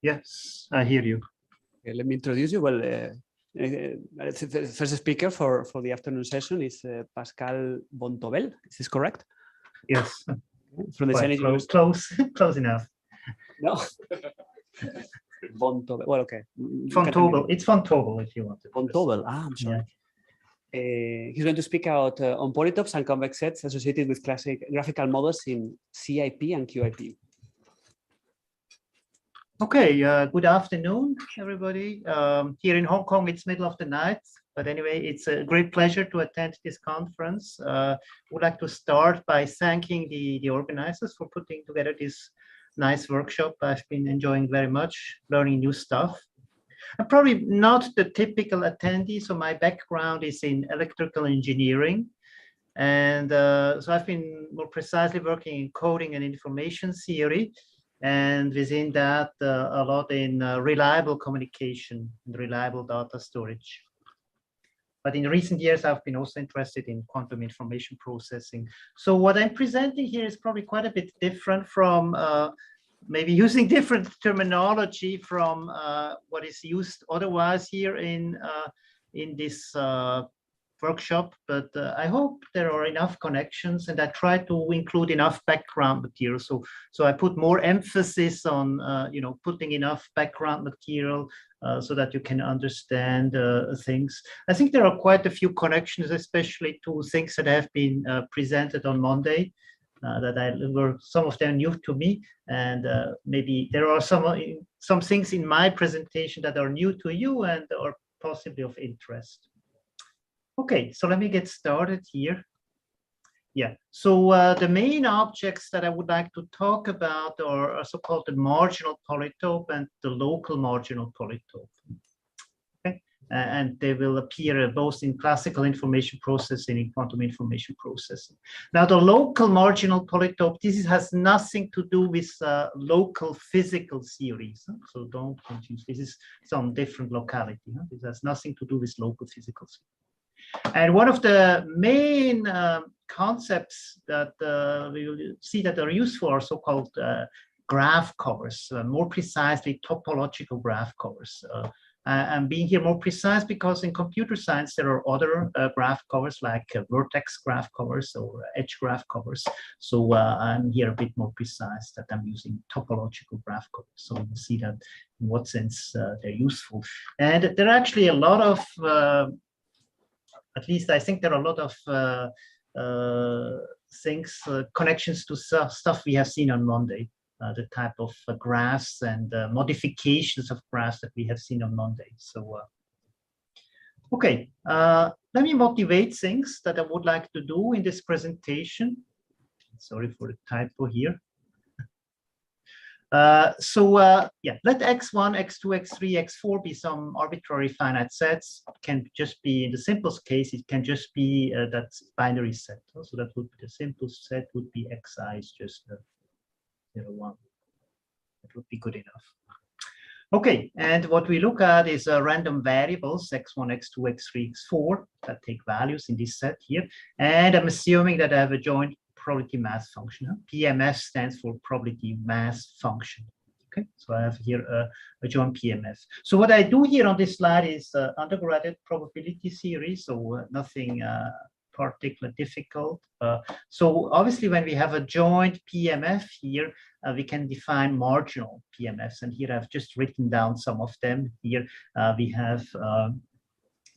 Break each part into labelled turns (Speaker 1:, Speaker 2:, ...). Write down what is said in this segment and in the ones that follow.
Speaker 1: Yes, I hear you.
Speaker 2: Okay, let me introduce you. Well, the first speaker for the afternoon session is Pascal Vontobel. Is this correct?
Speaker 1: Yes.
Speaker 2: From the Chinese
Speaker 1: close, close enough.
Speaker 2: No. Vontobel. Well, okay.
Speaker 1: Vontobel. It's Vontobel if you want to.
Speaker 2: Vontobel. Ah, I'm sorry. Yeah. He's going to speak out on polytopes and convex sets associated with classic graphical models in CIP and QIP.
Speaker 1: Okay, good afternoon, everybody. Here in Hong Kong, it's middle of the night. But anyway, it's a great pleasure to attend this conference. Would like to start by thanking the organizers for putting together this nice workshop. I've been enjoying very much, learning new stuff. I'm probably not the typical attendee, so my background is in electrical engineering. And so I've been more precisely working in coding and information theory. And within that, a lot in reliable communication and reliable data storage. But in recent years, I've been also interested in quantum information processing. So what I'm presenting here is probably quite a bit different from maybe using different terminology from what is used otherwise here in this workshop, but I hope there are enough connections, and I try to include enough background material. So I put more emphasis on putting enough background material so that you can understand things. I think there are quite a few connections, especially to things that have been presented on Monday. Some of them new to me, and maybe there are some things in my presentation that are new to you and are possibly of interest. Okay, so let me get started here. Yeah, so the main objects that I would like to talk about are so-called the marginal polytope and the local marginal polytope. Okay, and they will appear both in classical information processing and quantum information processing. Now, the local marginal polytope, this has nothing to do with local physical theories. So don't confuse. This is some different locality. This has nothing to do with local physical theory. And one of the main concepts that we will see that are useful are so-called graph covers, more precisely topological graph covers. I'm being here more precise because in computer science there are other graph covers like vertex graph covers or edge graph covers. So I'm here a bit more precise that I'm using topological graph covers. So we'll see that in what sense they're useful. And there are actually a lot of at least I think there are a lot of things, connections to stuff we have seen on Monday, the type of graphs and modifications of graphs that we have seen on Monday. So, okay, let me motivate things that I would like to do in this presentation. Sorry for the typo here. Yeah, let x1, x2, x3, x4 be some arbitrary finite sets. It can just be, in the simplest case, it can just be that binary set. So that would be the simplest set would be xi is just 0, 1. That would be good enough. Okay, and what we look at is random variables, x1, x2, x3, x4, that take values in this set here. And I'm assuming that I have a joint probability mass function. PMF stands for probability mass function. Okay, so I have here a joint PMF. So what I do here on this slide is undergraduate probability theory, so nothing particularly difficult. So obviously when we have a joint PMF here, we can define marginal PMFs, and here I've just written down some of them. Here we have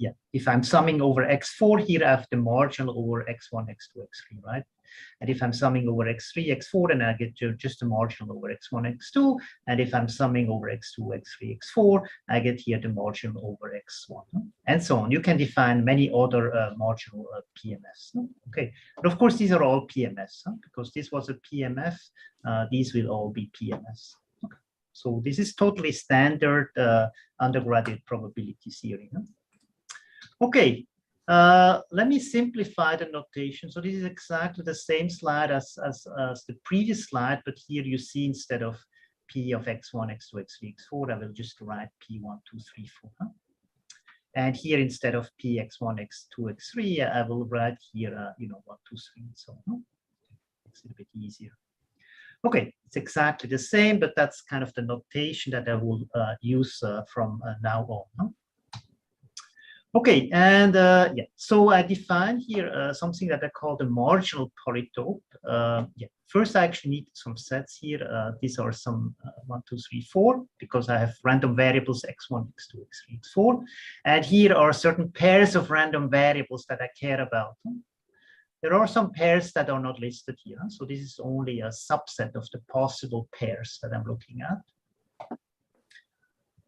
Speaker 1: yeah, if I'm summing over x4, here I have the marginal over x1, x2, x3, right? And if I'm summing over x3, x4, then I get just the marginal over x1, x2. And if I'm summing over x2, x3, x4, I get here the marginal over x1, and so on. You can define many other marginal PMFs. Okay, but of course, these are all PMFs, because this was a PMF. These will all be PMFs. Okay. So this is totally standard undergraduate probability theory. Okay, let me simplify the notation. So this is exactly the same slide as the previous slide, but here you see instead of P of x1, x2, x3, x4, I will just write P1, 2, 3, 4. And here instead of P x1, x2, x3, I will write here, 1, 2, 3, and so on. It's a bit easier. Okay, it's exactly the same, but that's kind of the notation that I will use from now on. Huh? Okay, and yeah, so I define here something that I call the marginal polytope. Yeah, first I actually need some sets here. These are some 1, 2, 3, 4, because I have random variables x1, x2, x3, x4. And here are certain pairs of random variables that I care about. There are some pairs that are not listed here. So this is only a subset of the possible pairs that I'm looking at.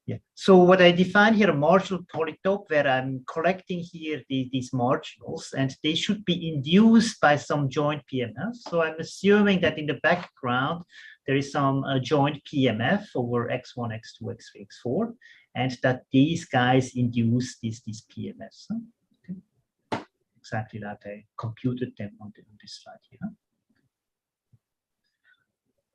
Speaker 1: Yeah. So what I define here, a marginal polytope, where I'm collecting here these marginals, and they should be induced by some joint PMF. So I'm assuming that in the background, there is some joint PMF over x1, x2, x3, x4, and that these guys induce these PMFs. Huh? Okay. Exactly like I computed them on this slide here. Huh?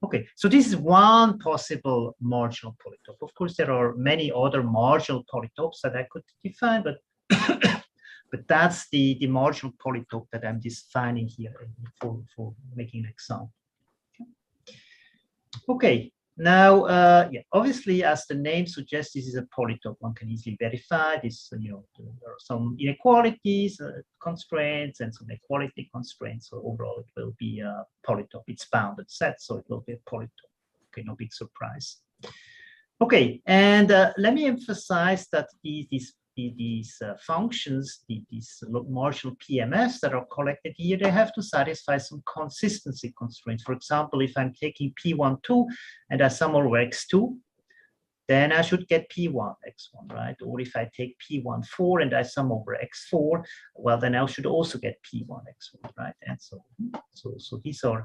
Speaker 1: Okay, so this is one possible marginal polytope. Of course, there are many other marginal polytopes that I could define, but but that's the marginal polytope that I'm defining here for making an example. Okay, now, yeah, obviously, as the name suggests, this is a polytope. One can easily verify this. You know, there are some inequalities, constraints, and some equality constraints. So overall, it will be a polytope. It's bounded set, so it will be a polytope. Okay, no big surprise. Okay, and let me emphasize that these functions, these marginal PMFs that are collected here, they have to satisfy some consistency constraints. For example, if I'm taking P12 and I sum over X2, then I should get P1 X1, right? Or if I take P14 and I sum over X4, well, then I should also get P1 X1, right? And so these are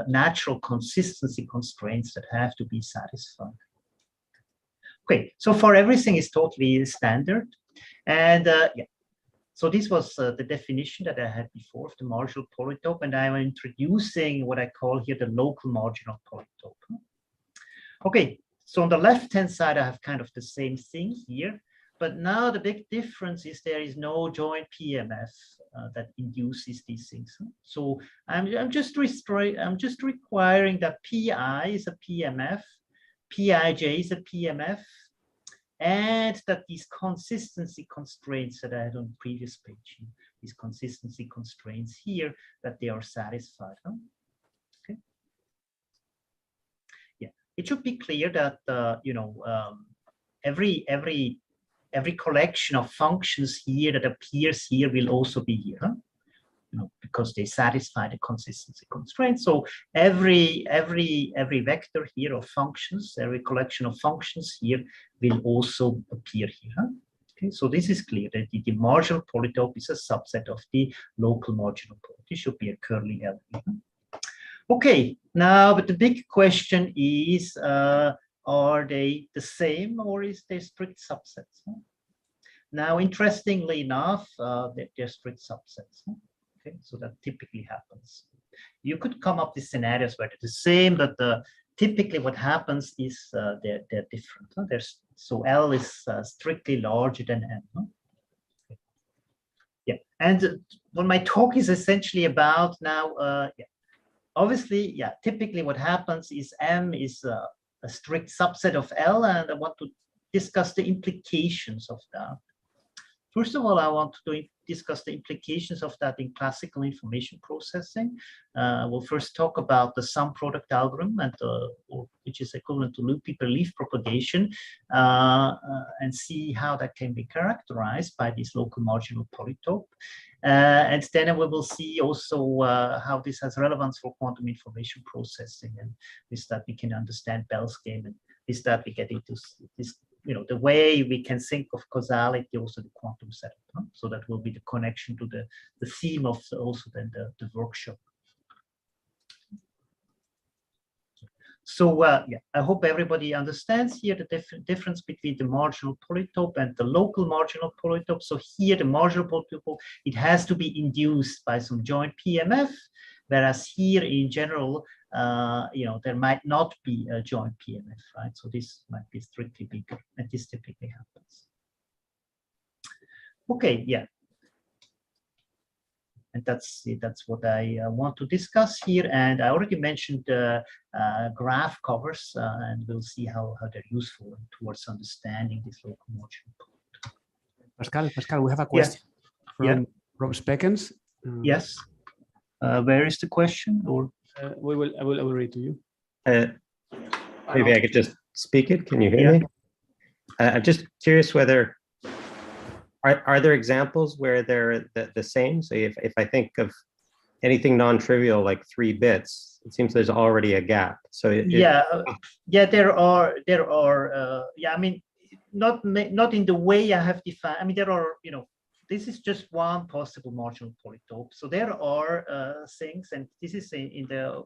Speaker 1: natural consistency constraints that have to be satisfied. Okay, so far everything is totally standard. And yeah, so this was the definition that I had before of the marginal polytope, and I'm introducing what I call here the local marginal polytope. Okay, so on the left-hand side, I have kind of the same thing here, but now the big difference is there is no joint PMF that induces these things. So I'm just requiring that PI is a PMF, PIJ is a PMF, and that these consistency constraints that I had on the previous page, these consistency constraints here, that they are satisfied. Huh? Okay. Yeah, it should be clear that you know, every collection of functions here that appears here will also be here. Huh? You know, because they satisfy the consistency constraint. So every vector here of functions, every collection of functions here will also appear here. Huh? Okay, so this is clear that the marginal polytope is a subset of the local marginal polytope. It should be a curly L. Okay, now, but the big question is, are they the same or is they strict subsets? Huh? Now, interestingly enough, they're strict subsets. Huh? Okay, so that typically happens. You could come up with scenarios where they're the same, but typically what happens is they're different. Huh? So L is strictly larger than M. Huh? Okay. Yeah, and what my talk is essentially about now, yeah, obviously, yeah, typically what happens is M is a strict subset of L, and I want to discuss the implications of that. First of all, I want to discuss the implications of that in classical information processing. We'll first talk about the sum product algorithm, and which is equivalent to loopy belief propagation, and see how that can be characterized by this local marginal polytope. And then we will see also how this has relevance for quantum information processing, and with that we can understand Bell's game, and with that we get into this, you know, the way we can think of causality, also the quantum setup. Huh? So that will be the connection to the theme of also then the workshop. So yeah, I hope everybody understands here the difference between the marginal polytope and the local marginal polytope. So here the marginal polytope, it has to be induced by some joint PMF, whereas here in general, you know, there might not be a joint PMF, right? So this might be strictly bigger, and this typically happens. Okay, yeah. And that's what I want to discuss here. And I already mentioned graph covers, and we'll see how they're useful towards understanding this local marginal polytope.
Speaker 2: Pascal, we have a question from Rob Speckens.
Speaker 1: Yes. Where is the question? Or
Speaker 2: I will read to you.
Speaker 3: Maybe I could just speak it. Can you hear me? I'm just curious whether are there examples where they're the same? So if I think of anything non-trivial like 3 bits, it seems there's already a gap. So
Speaker 1: there are. I mean, not in the way I have defined. I mean, there are, this is just one possible marginal polytope. So there are things, and this is in the,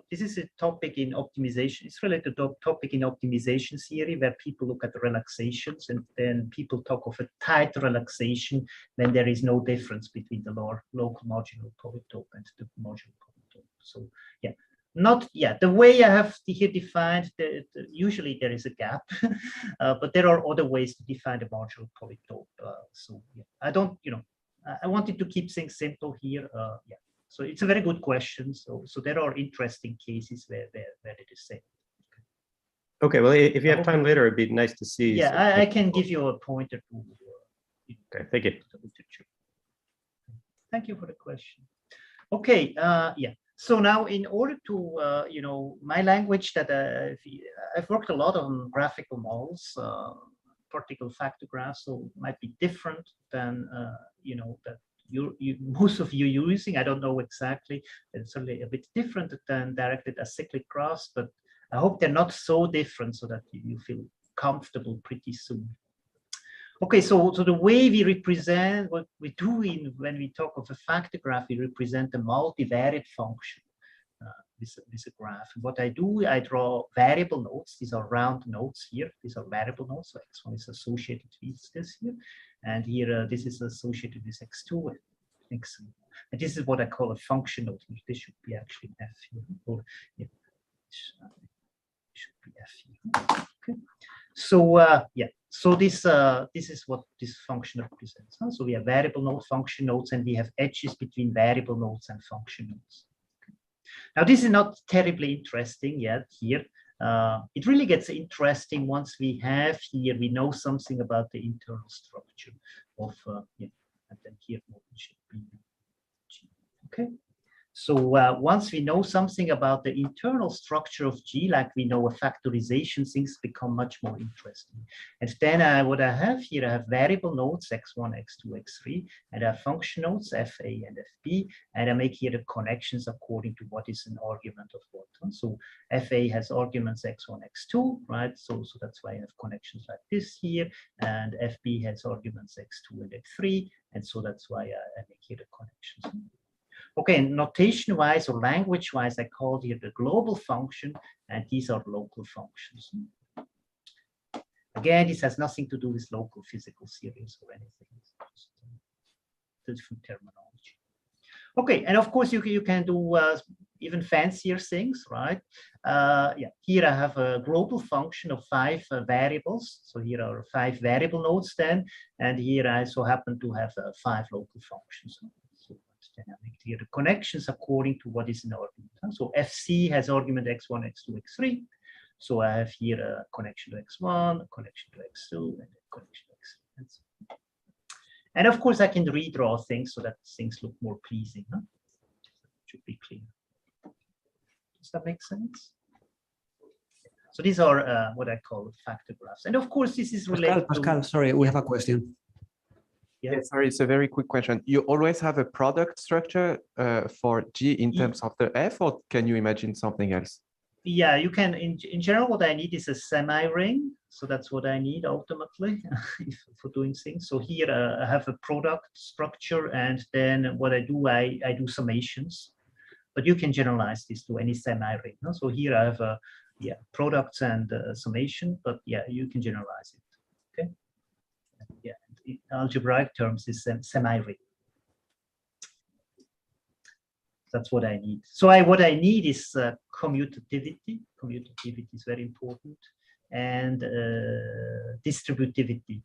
Speaker 1: this is a topic in optimization. It's related to a topic in optimization theory where people look at the relaxations, and then people talk of a tight relaxation when there is no difference between the local marginal polytope and the marginal polytope. So the way I have here defined, usually there is a gap, but there are other ways to define the marginal polytope. I don't, I wanted to keep things simple here. So it's a very good question. So there are interesting cases where it is same.
Speaker 3: Okay, well, if you have time later, it'd be nice to see.
Speaker 1: Yeah, I can give you a pointer to.
Speaker 3: Okay, thank you.
Speaker 1: Thank you for the question. Okay, So now, in order to, my language that I've worked a lot on graphical models, particle factor graphs, so it might be different than that most of you using. I don't know exactly. It's certainly a bit different than directed acyclic graphs, but I hope they're not so different so that you feel comfortable pretty soon. Okay, so the way we represent what we do when we talk of a factor graph, we represent a multivariate function with a graph. And what I do, I draw variable nodes. These are round nodes here. These are variable nodes. So x1 is associated with this here, and here this is associated with x2 and x3. And this is what I call a function node. This should be actually f here. Or, should be f here. Okay. So so this is what this function represents. Huh? So we have variable node, function nodes, and we have edges between variable nodes and function nodes. Okay. Now this is not terribly interesting yet here. It really gets interesting once we know something about the internal structure of and then here it should be G. Okay. So once we know something about the internal structure of G, like we know a factorization, things become much more interesting. And then what I have here, I have variable nodes, x1, x2, x3, and I have function nodes, fa and fb, and I make here the connections according to what is an argument of what. So fa has arguments x1, x2, right? So that's why I have connections like this here, and fb has arguments x2 and x3, and so that's why I make here the connections. Okay, notation-wise or language-wise, I called here the global function, and these are local functions. Again, this has nothing to do with local physical series or anything. It's just different terminology. Okay, and of course you can do even fancier things, right? Here I have a global function of 5 variables. So here are 5 variable nodes then, and here I so happen to have 5 local functions. Then I make here the connections according to what is an argument. So FC has argument x1, x2, x3. So I have here a connection to x1, a connection to x2, and a connection to x3. And of course, I can redraw things so that things look more pleasing. Huh? Should be clear. Does that make sense? So these are what I call factor graphs. And of course, this is related
Speaker 2: Pascal, sorry, we have a question.
Speaker 4: Yeah, sorry, it's a very quick question. You always have a product structure for G in terms of the F, or can you imagine something else?
Speaker 1: Yeah, you can. In general, what I need is a semi-ring. So that's what I need ultimately for doing things. So here I have a product structure, and then what I do do summations. But you can generalize this to any semi-ring. No? So here I have products and summation, but yeah, you can generalize it. Okay. Yeah. In algebraic terms is semi-ring. That's what I need. So what I need is commutativity. Commutativity is very important, and distributivity.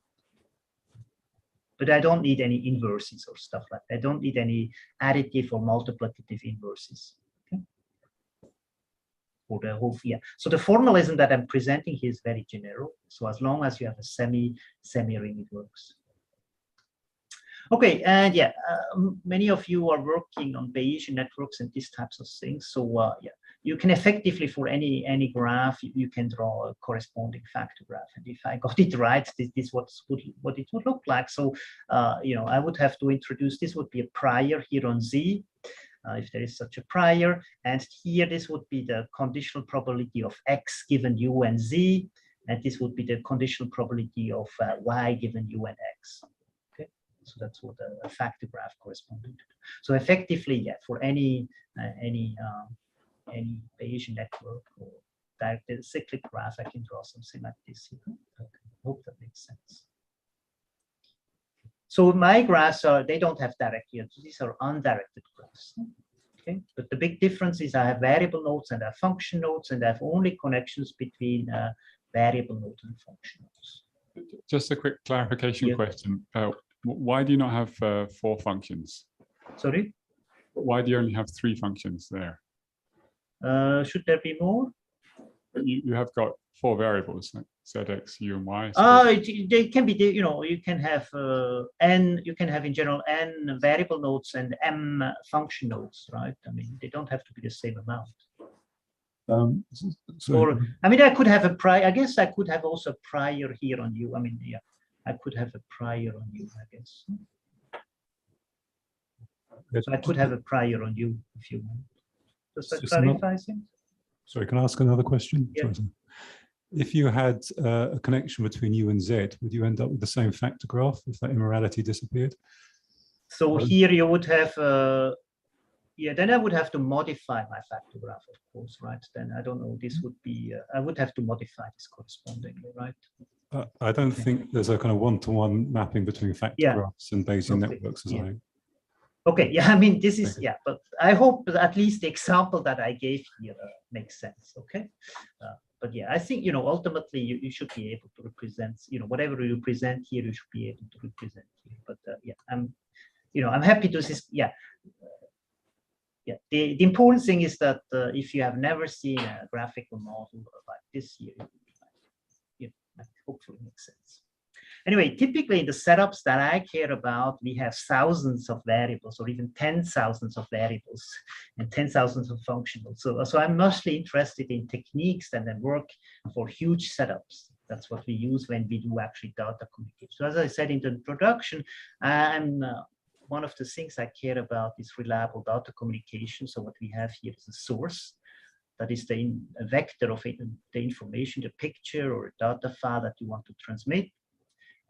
Speaker 1: But I don't need any inverses or stuff like that. I don't need any additive or multiplicative inverses. Okay. For the whole, yeah. So the formalism that I'm presenting here is very general. So as long as you have a semi-ring, it works. Okay, and yeah, many of you are working on Bayesian networks and these types of things. So yeah, you can effectively, for any graph, you can draw a corresponding factor graph. And if I got it right, this is what it would look like. So you know, I would have to introduce, this would be a prior here on Z, if there is such a prior, and here this would be the conditional probability of X given U and Z, and this would be the conditional probability of Y given U and X. So that's what a factor graph corresponding to. So effectively, yeah, for any Bayesian network or direct cyclic graph, I can draw something like this here. Okay. I hope that makes sense. So my graphs they don't have direct yields. These are undirected graphs. Okay, but the big difference is I have variable nodes and I have function nodes, and I have only connections between variable nodes and function nodes.
Speaker 5: Just a quick clarification question. Why do you not have 4 functions?
Speaker 1: Sorry?
Speaker 5: Why do you only have 3 functions there?
Speaker 1: Should there be more?
Speaker 5: You have got 4 variables, like Z, X, U, and Y. So
Speaker 1: they can be, you know, you can have n, you can have in general n variable nodes and m function nodes, right? I mean, they don't have to be the same amount. Or, I mean, I could have a prior, I guess I could have also a prior here on U. I mean, yeah, I could have a prior on U, I guess. So I could have a prior on U if you want. Does that clarify things?
Speaker 6: Sorry, can I ask another question?
Speaker 1: Yeah.
Speaker 6: Sorry. If you had a connection between U and Z, would you end up with the same factor graph if that immorality disappeared?
Speaker 1: So here you would have, yeah, then I would have to modify my factor graph, of course, right? Then I don't know, this would be, I would have to modify this correspondingly, right?
Speaker 6: I don't think there's a kind of one-to-one mapping between factor graphs and Bayesian networks as I.
Speaker 1: Okay, yeah, I mean, this is, yeah, but I hope that at least the example that I gave here makes sense, okay? But yeah, I think, you know, ultimately you should be able to represent, you know, whatever you present here, you should be able to represent here. But yeah, you know, I'm happy to see, yeah. Yeah, the important thing is that if you have never seen a graphical model like this here, you know, hopefully makes sense. Anyway, typically in the setups that I care about, we have thousands of variables or even 10,000s of variables and 10,000s of functionals. So I'm mostly interested in techniques that then work for huge setups. That's what we use when we do actually data communication. So as I said in the introduction, one of the things I care about is reliable data communication. So what we have here is a source. That is a vector of it, the information, the picture or a data file that you want to transmit.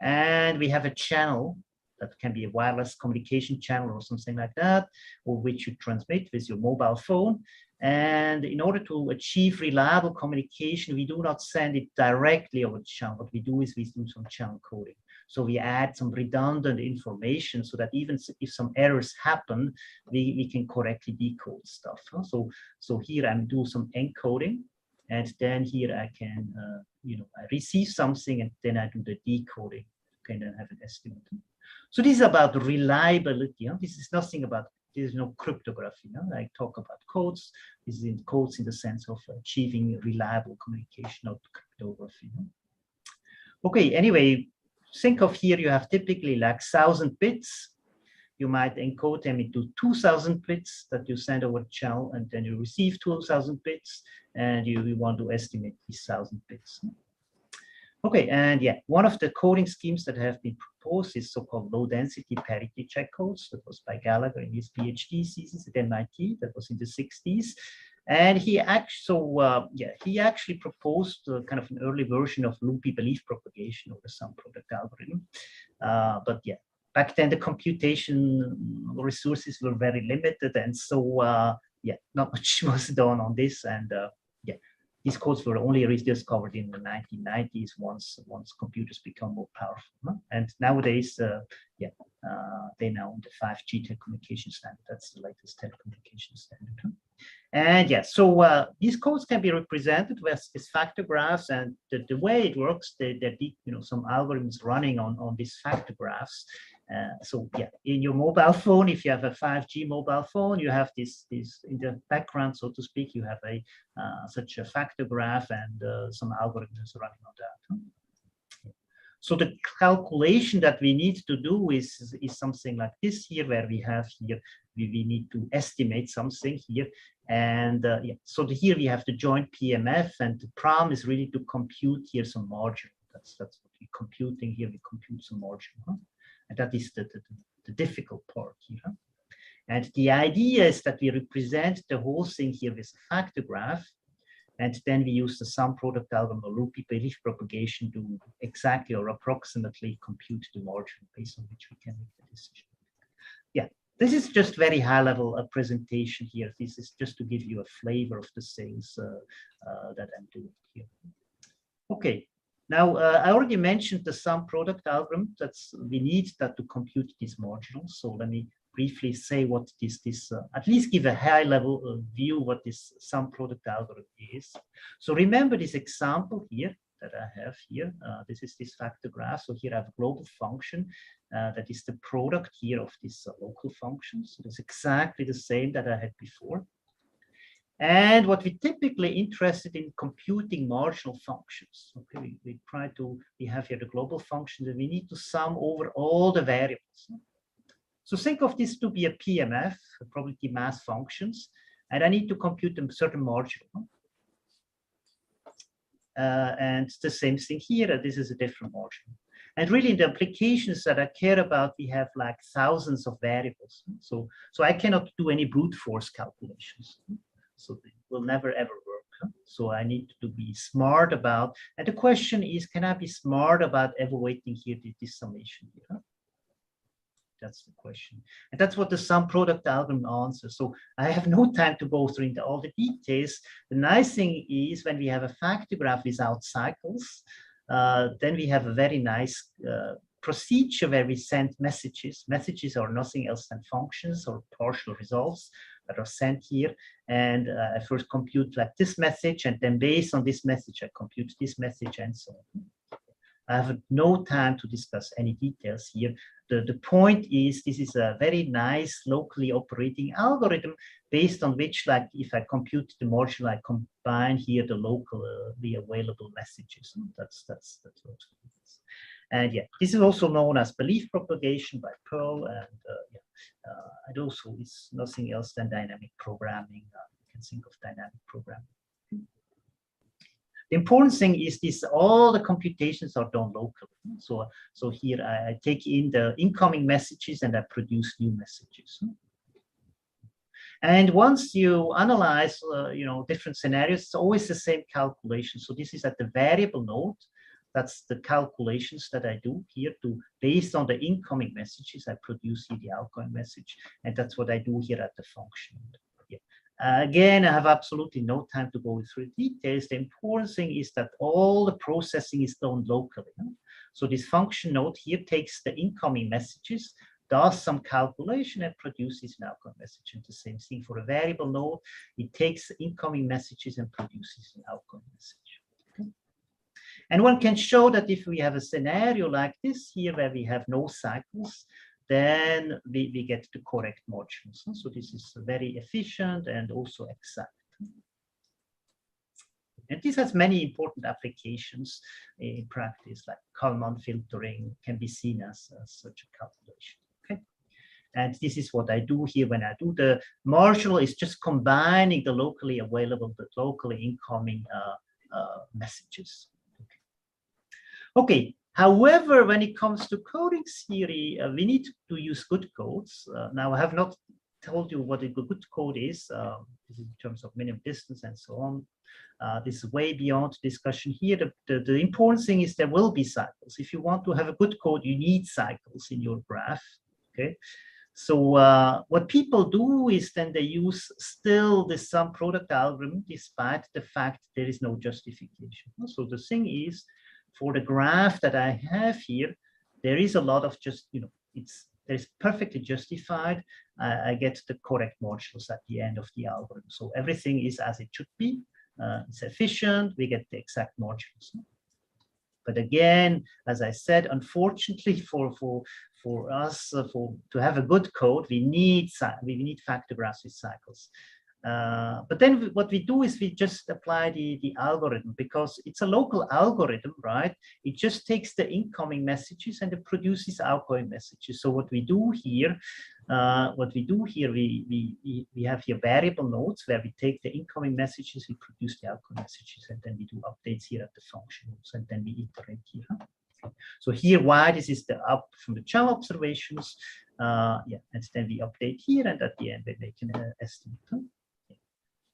Speaker 1: And we have a channel that can be a wireless communication channel or something like that, or which you transmit with your mobile phone. And in order to achieve reliable communication, we do not send it directly over the channel. What we do is we do some channel coding. So we add some redundant information so that even if some errors happen, we can correctly decode stuff. So here I do some encoding, and then here I can, you know, I receive something and then I do the decoding. Okay, then have an estimate. So this is about reliability. You know? This is nothing about, there's no cryptography. You know? I talk about codes. This is in codes in the sense of achieving reliable communication, not cryptography. You know? Okay, anyway, think of here you have typically like 1,000 bits. You might encode them into 2,000 bits that you send over the channel, and then you receive 2,000 bits, and you want to estimate these 1,000 bits. Okay, and yeah, one of the coding schemes that have been proposed is so-called low-density parity-check codes. That was by Gallagher in his PhD thesis at MIT. That was in the 60s. And he actually, he actually proposed kind of an early version of loopy belief propagation over some product algorithm. But yeah, back then the computation resources were very limited, and so yeah, not much was done on this. And yeah, these codes were only rediscovered in the 1990s once computers become more powerful. Huh? And nowadays, yeah, they now own the 5G telecommunication standard. That's the latest telecommunication standard. Huh? And yeah, so these codes can be represented with these factor graphs, and the way it works, there are, you know, some algorithms running on these factor graphs, So yeah, in your mobile phone, if you have a 5G mobile phone, you have this in the background, so to speak, you have a such a factor graph and some algorithms running on that. So the calculation that we need to do is something like this here, where we have here, we need to estimate something here. And yeah, so here we have the joint PMF, and the problem is really to compute here some margin. That's what we're computing here, we compute some margin. And that is the difficult part here. And the idea is that we represent the whole thing here with a factor graph, and then we use the sum product algorithm or loopy belief propagation to exactly or approximately compute the margin based on which we can make the decision. Yeah, this is just very high level presentation here. This is just to give you a flavor of the things that I'm doing here. Okay. Now, I already mentioned the sum product algorithm. We need that to compute these marginals. So let me briefly say what at least give a high level view what this sum product algorithm is. So remember this example here that I have here. This is this factor graph. So here I have a global function that is the product here of these local functions. So it's exactly the same that I had before. And what we typically interested in computing marginal functions. Okay, we have here the global function, and we need to sum over all the variables. So think of this to be a PMF, probability mass functions, and I need to compute a certain margin. And the same thing here, this is a different margin. And really in the applications that I care about, we have like thousands of variables. So I cannot do any brute force calculations. So it will never ever work. So I need to be smart about, and the question is, can I be smart about evaluating here this summation here? That's the question. And that's what the sum product algorithm answers. So I have no time to go through into all the details. The nice thing is when we have a factor graph without cycles, then we have a very nice procedure where we send messages. Messages are nothing else than functions or partial results that are sent here. And I first compute like this message, and then based on this message, I compute this message and so on. I have no time to discuss any details here. The point is, this is a very nice locally operating algorithm based on which, like, if I compute the marginal, I combine here the locally available messages. That's what it is. And yeah, this is also known as belief propagation by Pearl, and it also is nothing else than dynamic programming. You can think of dynamic programming. The important thing is this: all the computations are done locally. So here I take in the incoming messages and I produce new messages. And once you analyze, different scenarios, it's always the same calculation. So this is at the variable node. That's the calculations that I do here based on the incoming messages, I produce here the outgoing message. And that's what I do here at the function. Yeah. Again, I have absolutely no time to go through details. The important thing is that all the processing is done locally. So this function node here takes the incoming messages, does some calculation, and produces an outgoing message. And the same thing for a variable node. It takes incoming messages and produces an outgoing message. Okay. And one can show that if we have a scenario like this here, where we have no cycles, then we get the correct margins. So this is very efficient and also exact. And this has many important applications in practice, like Kalman filtering can be seen as such a calculation. Okay. And this is what I do here when I do the marginal, is just combining the locally available, the locally incoming messages. Okay. However, when it comes to coding theory, we need to use good codes. Now, I have not told you what a good code is. This is in terms of minimum distance and so on. This is way beyond discussion here. The important thing is there will be cycles. If you want to have a good code, you need cycles in your graph. Okay. So what people do is then they use still the sum product algorithm, despite the fact there is no justification. So the thing is, for the graph that I have here, there is a lot of just, it's perfectly justified. I get the correct marginals at the end of the algorithm. So everything is as it should be. It's efficient. We get the exact marginals. But again, as I said, unfortunately for us, to have a good code, we need factor graphs with cycles. But then what we do is we just apply the algorithm, because it's a local algorithm, right? It just takes the incoming messages and it produces outgoing messages. So what we do here, we have here variable nodes where we take the incoming messages, we produce the outgoing messages, and then we do updates here at the function nodes, and then we iterate here. So here, why this is the up from the channel observations, yeah, and then we update here, and at the end we make an estimate.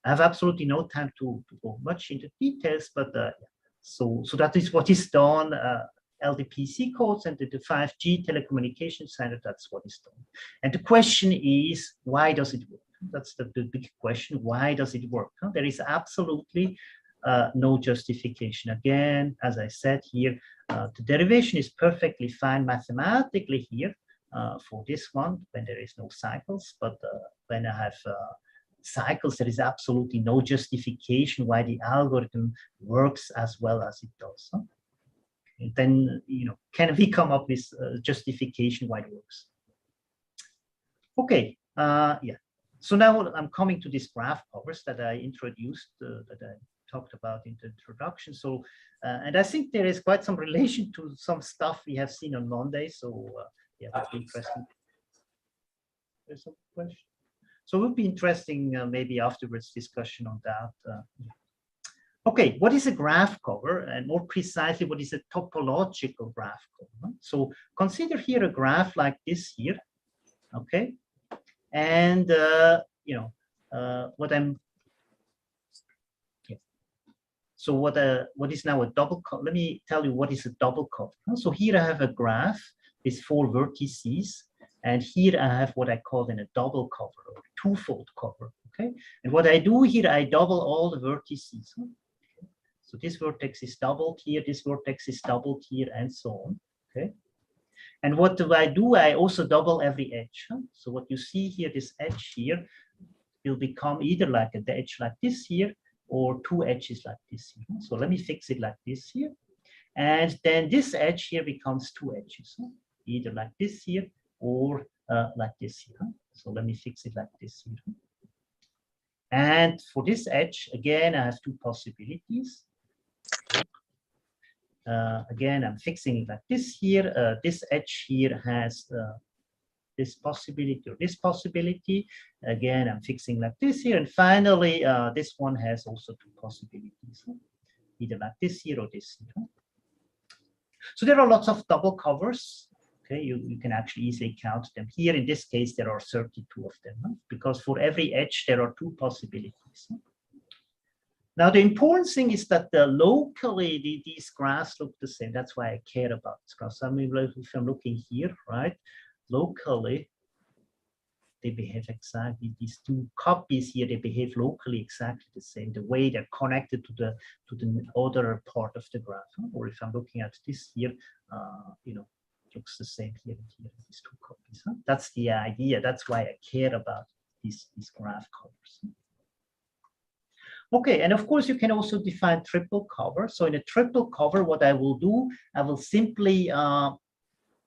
Speaker 1: I have absolutely no time to go much into details, but yeah. So that is what is done. LDPC codes and the 5G telecommunications standard, that's what is done. And the question is, why does it work? That's the big question. Why does it work? There is absolutely no justification. Again, as I said here, the derivation is perfectly fine mathematically here for this one when there is no cycles, but when I have cycles, there is absolutely no justification why the algorithm works as well as it does. And then, can we come up with justification why it works? Okay, yeah. So now I'm coming to these graph covers that I introduced, that I talked about in the introduction. So, and I think there is quite some relation to some stuff we have seen on Monday. So, yeah, that'd be interesting. There's some question. So it would be interesting, maybe afterwards, discussion on that. Okay, what is a graph cover? And more precisely, what is a topological graph cover? So consider here a graph like this here, okay? And, what I'm, yeah. So what is now a double cover? Let me tell you what is a double cover. So here I have a graph with 4 vertices. And here I have what I call then a double cover or twofold cover, okay? And what I do here, I double all the vertices. Okay? So this vertex is doubled here, this vertex is doubled here, and so on, okay? And what do? I also double every edge. So what you see here, this edge here, will become either like an edge like this here, or 2 edges like this here. So let me fix it like this here. And then this edge here becomes 2 edges, either like this here, or like this here. So let me fix it like this here. And for this edge, again, I have 2 possibilities. Again, I'm fixing it like this here. This edge here has this possibility or this possibility. Again, I'm fixing like this here. And finally, this one has also 2 possibilities, either like this here or this here. So there are lots of double covers. Okay, you can actually easily count them. Here, in this case, there are 32 of them, because for every edge, there are 2 possibilities. Now, the important thing is that locally, these graphs look the same. That's why I care about this graph. So if I'm looking here, right, locally, they behave exactly, these 2 copies here, they behave locally exactly the same, the way they're connected to the other part of the graph. Or if I'm looking at this here, looks the same here and here, these 2 copies. That's the idea. That's why I care about these graph covers. Okay, and of course you can also define triple cover. So in a triple cover, what I will do, I will simply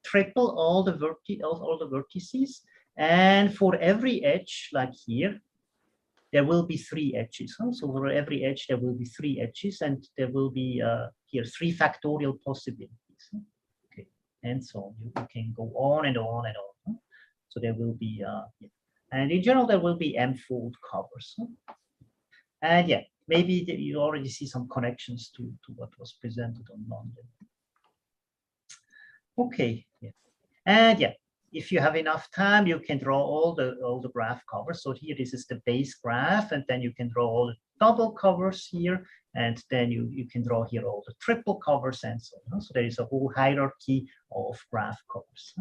Speaker 1: triple all the vertices, and for every edge, like here, there will be 3 edges. So for every edge, there will be 3 edges, and there will be here 3 factorial possibilities. And so on. You can go on and on and on. So there will be, yeah. And in general, there will be m-fold covers. And yeah, maybe you already see some connections to what was presented on Monday. Okay, yeah. And yeah, if you have enough time, you can draw all the graph covers. So here, this is the base graph, and then you can draw all the double covers here, and then you can draw here all the triple covers and so on. So there is a whole hierarchy of graph covers.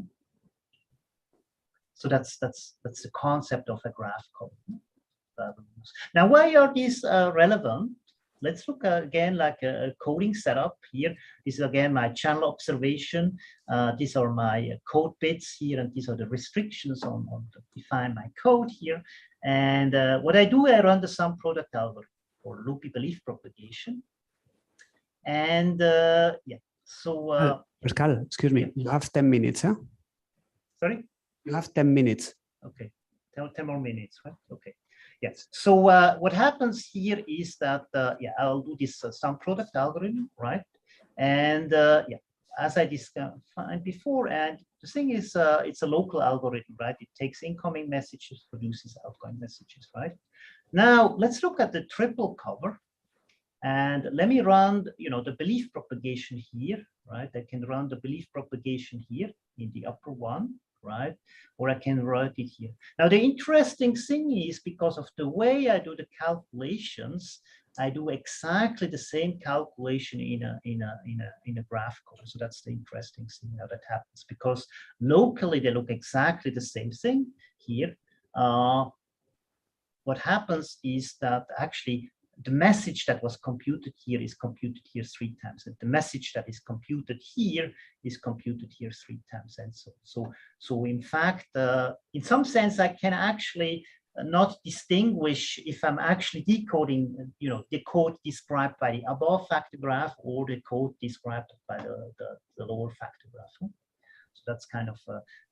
Speaker 1: So that's the concept of a graph cover. Now, why are these relevant? Let's look again like a coding setup here. This is again my channel observation. These are my code bits here, and these are the restrictions on to define my code here. And what I do, I run the sum product algorithm for loopy belief propagation. And yeah, So,
Speaker 2: Pascal, excuse me, you have 10 minutes, huh?
Speaker 1: sorry?
Speaker 2: You have 10 minutes.
Speaker 1: Okay, 10 more minutes, right? Okay, yes. So what happens here is that, yeah, I'll do this sum product algorithm, right? And yeah, as I defined before, and the thing is, it's a local algorithm, right? It takes incoming messages, produces outgoing messages, right? Now, let's look at the triple cover. And let me run, you know, the belief propagation here, right? I can run the belief propagation here in the upper one, right? Or I can write it here. Now, the interesting thing is because of the way I do the calculations, I do exactly the same calculation in a graphical. So that's the interesting thing how that happens, because locally they look exactly the same thing here. What happens is that actually the message that was computed here is computed here 3 times, and the message that is computed here is computed here 3 times, and so in fact, in some sense, I can actually not distinguish if I'm actually decoding, you know, the code described by the above factor graph or the code described by the lower factor graph. So that's kind of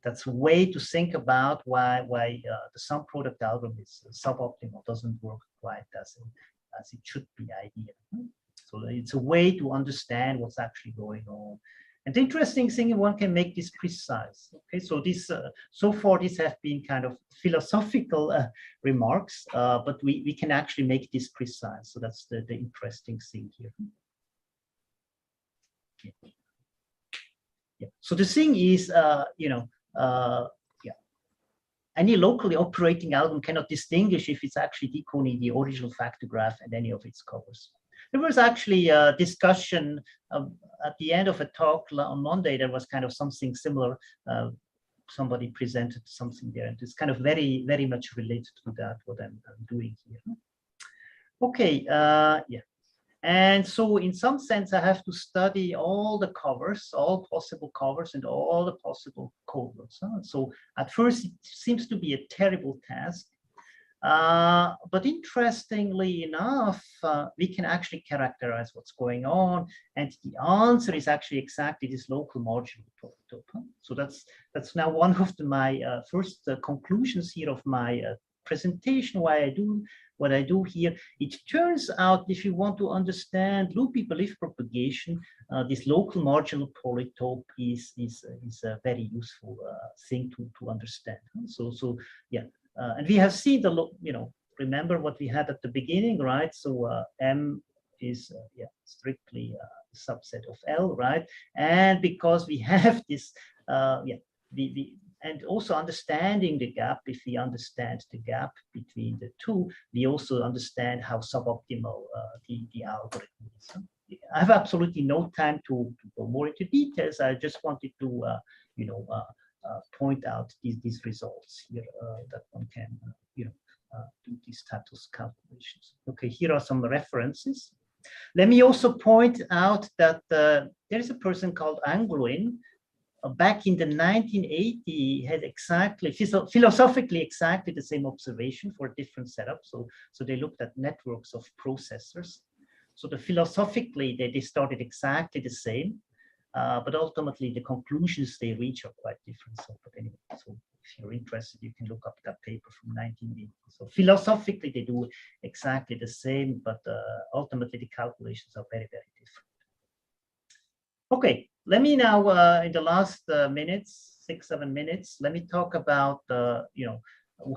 Speaker 1: that's a way to think about why the sum product algorithm is suboptimal, doesn't work quite as it should be ideal. So it's a way to understand what's actually going on. And the interesting thing, one can make this precise. Okay, so this so far these have been kind of philosophical remarks, but we can actually make this precise. So that's the interesting thing here. Yeah. Yeah. So the thing is, you know, yeah, any locally operating algorithm cannot distinguish if it's actually decoding the original factor graph and any of its covers. There was actually a discussion at the end of a talk on Monday. There was kind of something similar. Somebody presented something there, and it's kind of very, very much related to that, what I'm doing here. Okay, yeah. And so in some sense, I have to study all the covers, all possible covers and all the possible code words. So at first, it seems to be a terrible task. But interestingly enough, we can actually characterize what's going on. And the answer is actually exactly this local marginal polytope. So that's now one of my first conclusions here of my presentation, why I do what I do here. It turns out if you want to understand loopy belief propagation, this local marginal polytope is a very useful thing to understand. So yeah, and we have seen the, you know, remember what we had at the beginning, right? So M is yeah, strictly a subset of L, right? And because we have this, yeah, and also understanding the gap, if we understand the gap between the two, we also understand how suboptimal the algorithm is. I have absolutely no time to go more into details. I just wanted to, you know, point out these results here that one can, you know, do these status calculations. Okay, here are some references. Let me also point out that there is a person called Angloin. Back in the 1980s, had exactly, philosophically exactly the same observation for a different setup. So they looked at networks of processors. So philosophically, they started exactly the same, but ultimately the conclusions they reach are quite different. So, but anyway, so if you're interested, you can look up that paper from 1980. So philosophically, they do exactly the same, but ultimately the calculations are very, very different. Okay, let me now, in the last minutes, 6-7 minutes, let me talk about, you know,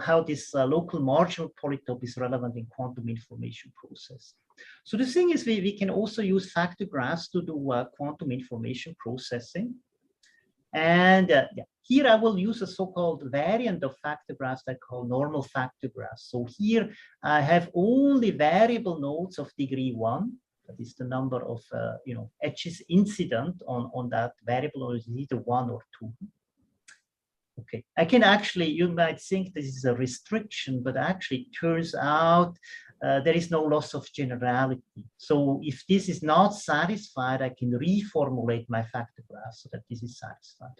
Speaker 1: how this local marginal polytope is relevant in quantum information processing. So the thing is, we can also use factor graphs to do quantum information processing. And yeah, here I will use a so-called variant of factor graphs that I call normal factor graphs. So here I have only variable nodes of degree 1. That is the number of you know, edges incident on that variable, or is either 1 or 2. Okay, I can actually, you might think this is a restriction, but actually it turns out there is no loss of generality. So if this is not satisfied, I can reformulate my factor graph so that this is satisfied.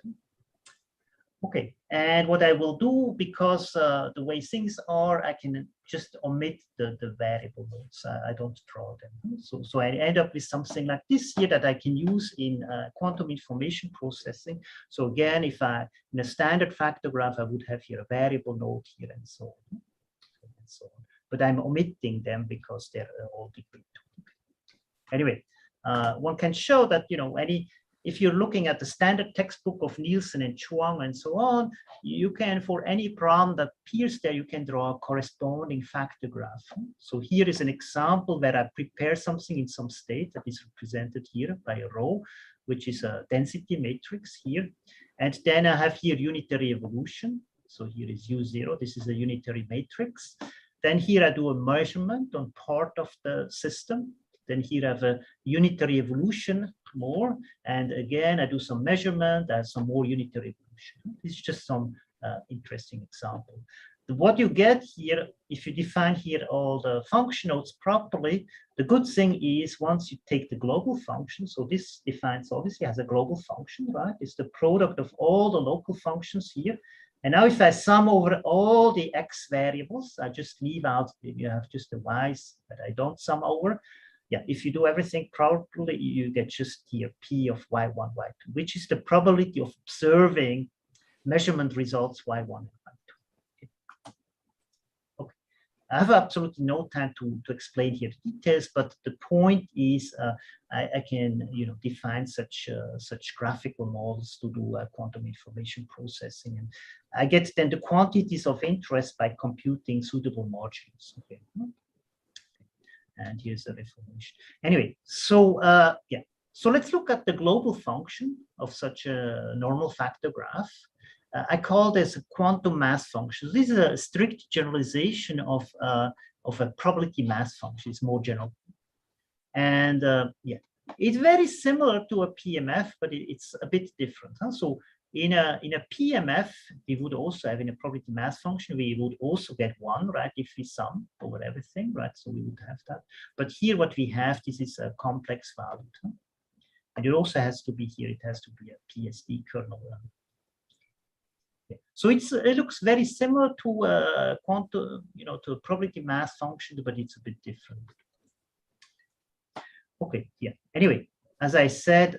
Speaker 1: Okay, and what I will do, because the way things are, I can just omit the variable nodes. I don't draw them. So I end up with something like this here that I can use in quantum information processing. So again, if in a standard factor graph, I would have here a variable node here and so on. And so on. But I'm omitting them because they're all degree 2. Anyway, one can show that, if you're looking at the standard textbook of Nielsen and Chuang and so on, you can, for any problem that appears there, you can draw a corresponding factor graph. So here is an example where I prepare something in some state that is represented here by a row, which is a density matrix here. And then I have here unitary evolution. So here is U0. This is a unitary matrix. Then here I do a measurement on part of the system. Then here I have a unitary evolution more. And again, I do some measurement, I have some more unitary evolution. This is just some interesting example. What you get here, if you define here all the function nodes properly, the good thing is once you take the global function, so this defines obviously has a global function, right? It's the product of all the local functions here. And now if I sum over all the x variables, I just leave out, you have just the y's that I don't sum over. Yeah, if you do everything properly, you get just here P of y1, y2, which is the probability of observing measurement results y1 and y2. Okay. I have absolutely no time to explain here the details, but the point is I can define such graphical models to do quantum information processing, and I get then the quantities of interest by computing suitable margins. Okay. And here's the reformation. Anyway, so yeah, so let's look at the global function of such a normal factor graph. I call this a quantum mass function. This is a strict generalization of a probability mass function. It's more general, and yeah, it's very similar to a PMF, but it's a bit different. Huh? So in a PMF, we would also have in a probability mass function, we would also get 1, right? If we sum over everything, right? So we would have that. But here what we have, this is a complex value. Huh? And it also has to be here, it has to be a PSD kernel. Yeah. So it looks very similar to quantum, to a probability mass function, but it's a bit different. Okay, yeah. Anyway, as I said,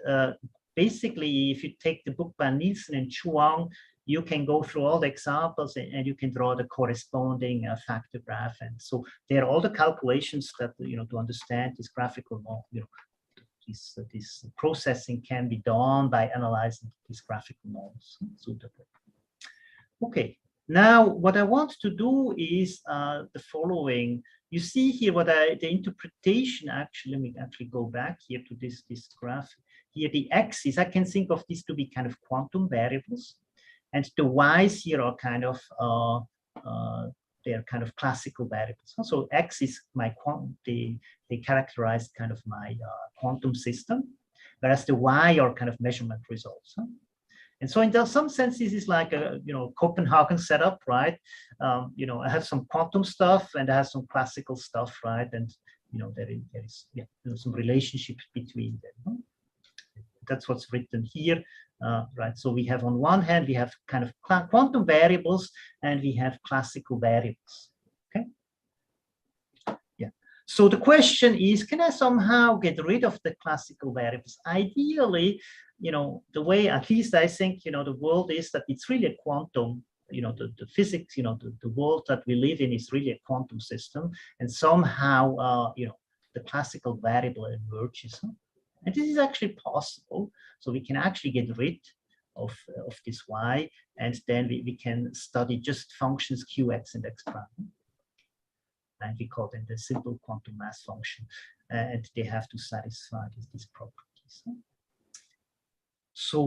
Speaker 1: basically, if you take the book by Nielsen and Chuang, you can go through all the examples and you can draw the corresponding factor graph. And so there are all the calculations that, to understand this graphical model, this processing can be done by analyzing these graphical models suitably. Okay, now what I want to do is the following. You see here the interpretation, actually, let me actually go back here to this graph. Here, the x's, I can think of these to be kind of quantum variables, and the y's here are kind of they're kind of classical variables. So x is my they characterize kind of my quantum system, whereas the y are kind of measurement results. Huh? And so in some sense, this is like a Copenhagen setup, right? I have some quantum stuff and I have some classical stuff, right? And there is some relationship between them. Huh? That's what's written here, right? So we have on one hand, we have kind of quantum variables and we have classical variables, okay? Yeah, so the question is, can I somehow get rid of the classical variables? Ideally, the way, at least I think, the world is that it's really a quantum, the physics, the world that we live in is really a quantum system. And somehow, the classical variable emerges. Huh? And this is actually possible. So we can actually get rid of this y, and then we can study just functions qx and x prime. And we call them the simple quantum mass function. And they have to satisfy these properties. So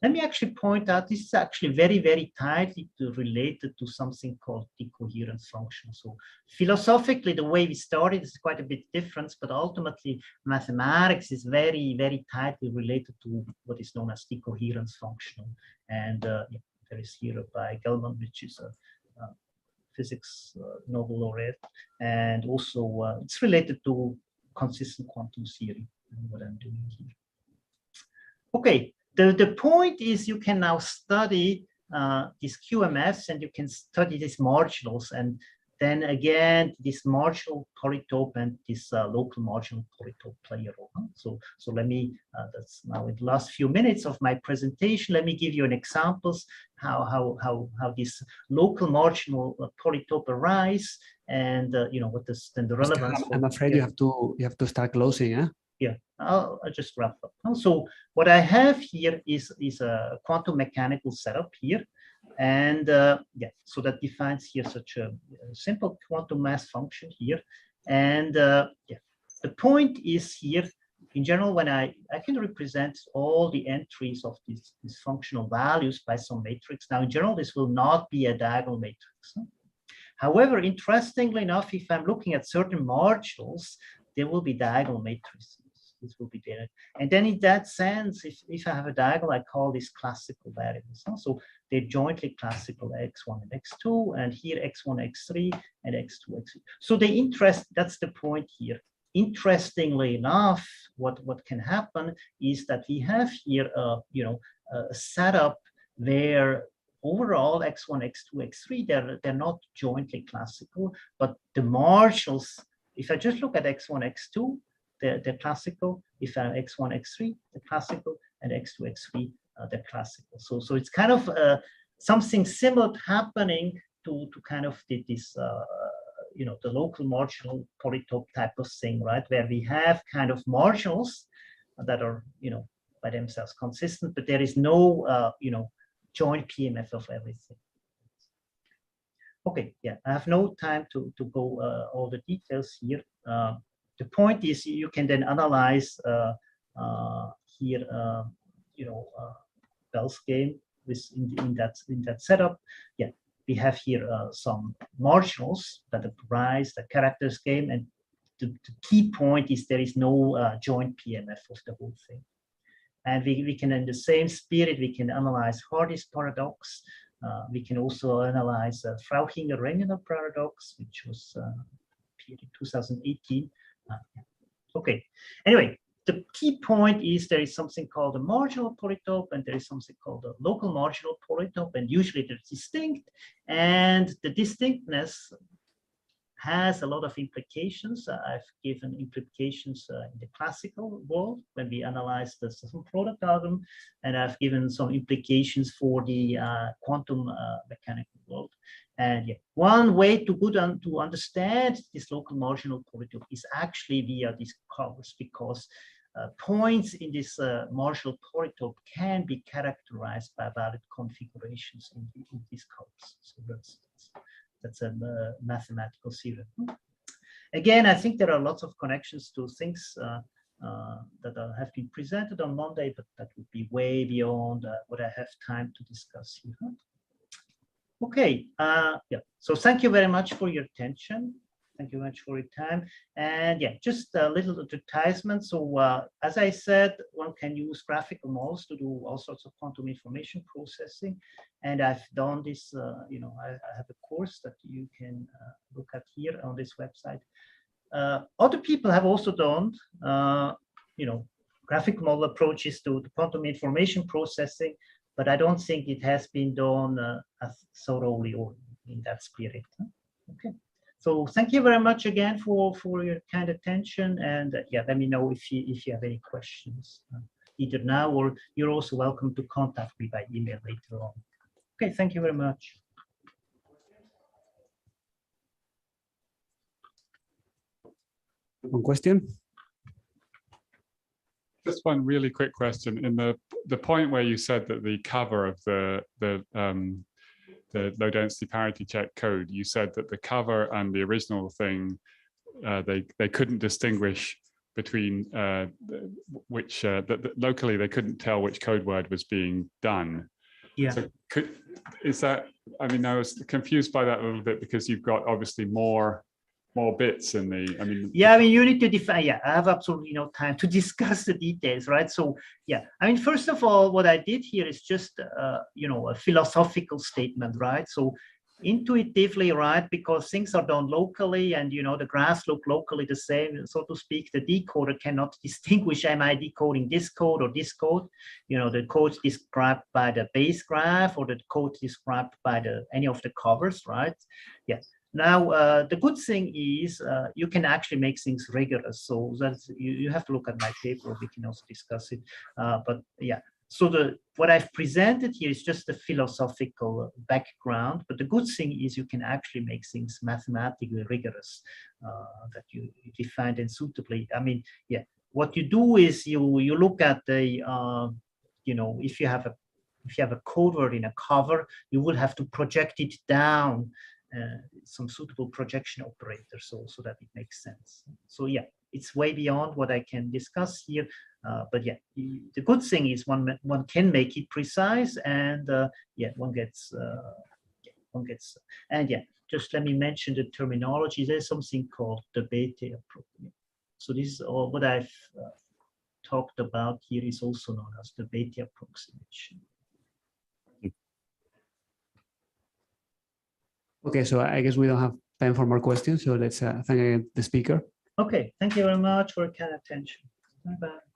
Speaker 1: let me actually point out, this is actually very, very tightly related to something called decoherence function. So philosophically, the way we started is quite a bit different, but ultimately mathematics is very, very tightly related to what is known as decoherence function. And there is here by Gell-Mann, which is a physics Nobel laureate. And also it's related to consistent quantum theory, what I'm doing here. Okay, the point is you can now study these QMFs, and you can study these marginals, and then again this marginal polytope and this local marginal polytope play a role. So let me, that's now in the last few minutes of my presentation, let me give you an examples how this local marginal polytope arise, and you know, what is then the relevance.
Speaker 2: I'm afraid you have to start closing, eh?
Speaker 1: Yeah, I'll just wrap up. So what I have here is a quantum mechanical setup here. And yeah, so that defines here such a simple quantum mass function here. And yeah, the point is here, in general, when I can represent all the entries of these functional values by some matrix. Now, in general, this will not be a diagonal matrix. However, interestingly enough, if I'm looking at certain marginals, there will be diagonal matrices. This will be there. And then in that sense, if I have a diagonal, I call this classical variables. So they're jointly classical x1 and x2, and here x1, x3, and x2, x3. So the interest, that's the point here. Interestingly enough, what can happen is that we have here you know, a setup where overall x1, x2, x3, they're not jointly classical, but the marginals, if I just look at x1, x2, they're classical. If I'm x1, x3, they're classical, and x2, x3, they're classical. So it's kind of something similar happening to kind of this, you know, the local marginal polytope type of thing, right? Where we have kind of marginals that are, you know, by themselves consistent, but there is no, you know, joint PMF of everything. Okay, yeah, I have no time to go all the details here. The point is, you can then analyze here, you know, Bell's game in that setup. Yeah, we have here some marginals that arise the characters game, and the key point is there is no joint PMF of the whole thing. And we can, in the same spirit, we can analyze Hardy's paradox. We can also analyze Frauchinger-Rengener paradox, which was appeared in 2018. Okay, anyway, the key point is there is something called a marginal polytope, and there is something called a local marginal polytope, and usually they're distinct, and the distinctness has a lot of implications. I've given implications in the classical world when we analyze the sum product algorithm, and I've given some implications for the quantum mechanical world. And yeah, one way to understand this local marginal polytope is actually via these curves, because points in this marginal polytope can be characterized by valid configurations in these curves. So that's a mathematical theorem. Again, I think there are lots of connections to things that have been presented on Monday, but that would be way beyond what I have time to discuss here. Okay, yeah, so thank you very much for your attention. Thank you very much for your time. And yeah, just a little advertisement. So as I said, one can use graphical models to do all sorts of quantum information processing. And I've done this, you know, I have a course that you can look at here on this website. Other people have also done, you know, graphical model approaches to quantum information processing, but I don't think it has been done as thoroughly or in that spirit. Okay. So thank you very much again for your kind attention, and yeah, let me know if you have any questions either now, or you're also welcome to contact me by email later on. Okay, thank you very much.
Speaker 2: One question?
Speaker 5: Just one really quick question. In the point where you said that the cover of the low density parity check code, you said that the cover and the original thing, they couldn't distinguish between which locally they couldn't tell which code word was being done.
Speaker 1: Yeah.
Speaker 5: So is that, I mean, I was confused by that a little bit, because you've got obviously more bits in the, I mean.
Speaker 1: Yeah, I mean, you need to define, yeah, I have absolutely no time to discuss the details, right? So yeah, I mean, first of all, what I did here is just, you know, a philosophical statement, right? So intuitively, right, because things are done locally and, you know, the graphs look locally the same, so to speak, the decoder cannot distinguish, am I decoding this code or this code? You know, the code described by the base graph or the code described by the any of the covers, right? Yeah. Now, the good thing is you can actually make things rigorous. So that's, you have to look at my paper, we can also discuss it. But yeah, so what I've presented here is just the philosophical background, but the good thing is you can actually make things mathematically rigorous, that you define them suitably. I mean, yeah, what you do is you look at the, you know, if you have a code word in a cover, you will have to project it down, some suitable projection operator, so that it makes sense. So yeah, it's way beyond what I can discuss here. But yeah, the good thing is one can make it precise, and yeah, one gets, and yeah, just let me mention the terminology. There's something called the Bethe approximation. So this is all what I've talked about here is also known as the Bethe approximation.
Speaker 2: Okay, so I guess we don't have time for more questions, so let's thank again the speaker.
Speaker 1: Okay, thank you very much for your kind attention. Bye-bye.